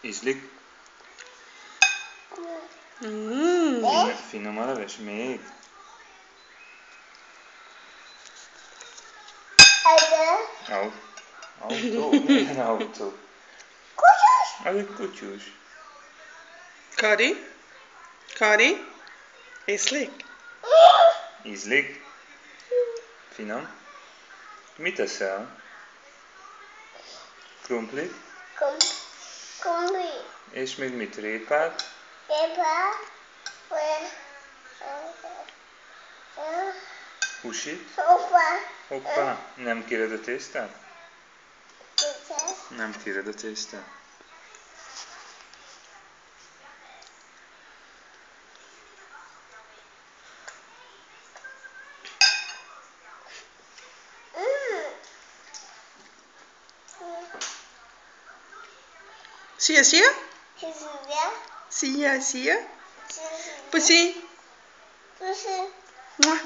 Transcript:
Ízlik? Finom a leves még? Autó? Milyen autó? Kutyus! Az egy kutyus. Kari? Ízlik? Ízlik? Finom? Mit eszel? Krumplit? Krumpli. És még mit? Répát? Húsit? Hoppá! Nem kéred a tésztát? Nem kéred a tésztát. Sia? Sia? Pussy? Mwah.